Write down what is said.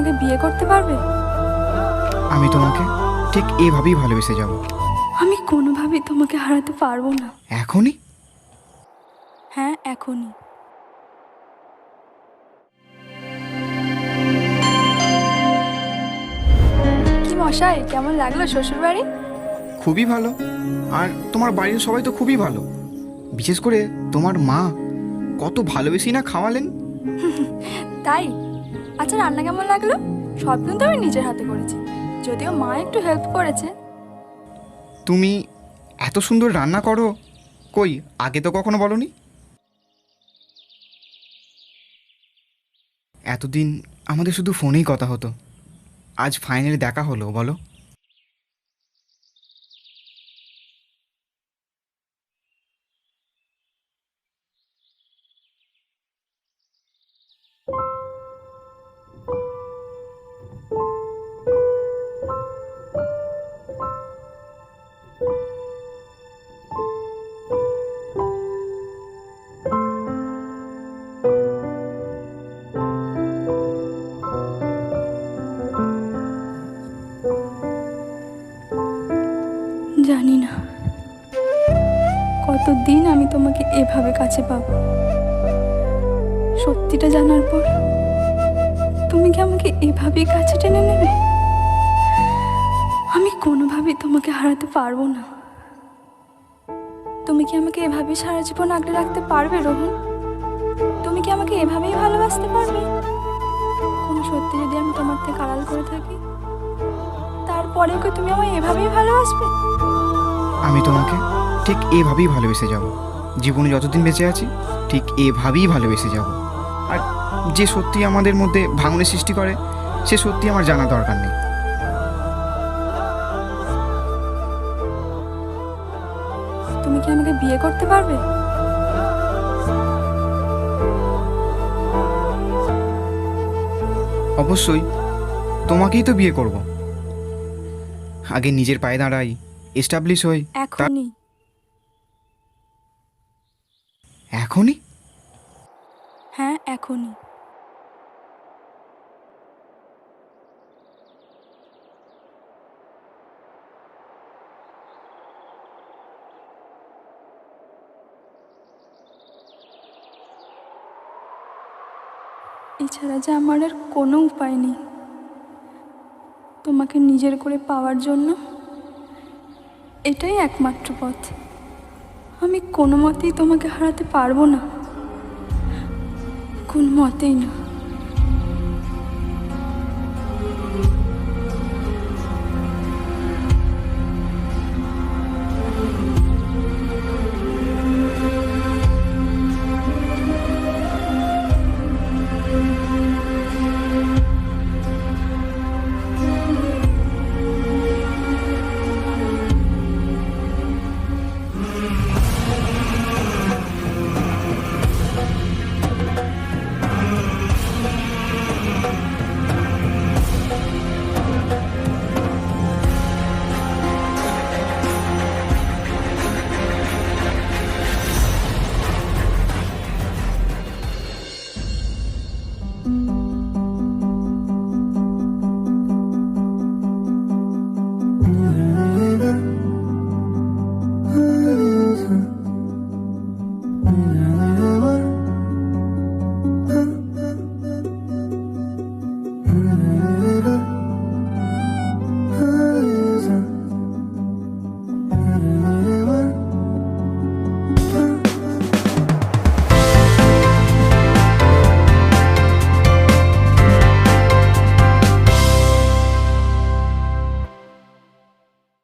আমাকে বিয়ে করতে পারবে? আমি তোমাকে ঠিক এভাবেই ভালোবেসে যাব। আমি কোনোভাবেই তোমাকে হারাতে পারবো না। এখনই? হ্যাঁ, এখনই। কি মশাই, কেমন লাগলো শ্বশুরবাড়ি? খুবই ভালো। আর তোমার বাড়ির সবাই তো খুবই ভালো। বিশেষ করে তোমার মা কত ভালোবেসেই না খাওয়ালেন। তাই? আচ্ছা, রান্না কেমন লাগলো? সব কিন্তু আমি নিজের হাতে করেছি, যদিও মা একটু হেল্প করেছে। তুমি এত সুন্দর রান্না করো, কই আগে তো কখনো বলনি। এতদিন আমাদের শুধু ফোনেই কথা হতো, আজ ফাইনালি দেখা হলো, বলো। জানি না কতদিন আমি তোমাকে এভাবে কাছে পাবো। সত্যিটা জানার পর তুমি কি আমাকে এভাবেই কাছে টেনে নেবে? আমি কোনোভাবেই তোমাকে হারাতে পারবো না। তুমি কি আমাকে এভাবেই সারা জীবন আগলে রাখতে পারবে রোহন? তুমি কি আমাকে এভাবেই ভালোবাসতে পারবে? কোনো সত্যি যদি আমি তোমার থেকে আড়াল করে থাকি, তারপরেও কি তুমি আমায় এভাবেই ভালোবাসবে? আমি তোমাকে ঠিক এভাবেই ভালোবেসে যাব। জীবনে যতদিন বেঁচে আছি ঠিক এভাবেই ভালোবেসে যাব। আর যে সত্যি আমাদের মধ্যে ভাঙনের সৃষ্টি করে, সে সত্যি আমার জানা দরকার নেই। তুমি কি আমাকে বিয়ে করতে পারবে? অবশ্যই, তোমাকেই তো বিয়ে করব। আগে নিজের পায়ে দাঁড়াই, এস্টাবলিশ হই। এখনই। এখনই? হ্যাঁ, এখনই। এছাড়া যে আমার আর কোনো উপায় নেই তোমাকে নিজের করে পাওয়ার জন্য। এটাই একমাত্র পথ। আমি কোনো মতেই তোমাকে হারাতে পারবো না, কোনো মতেই না।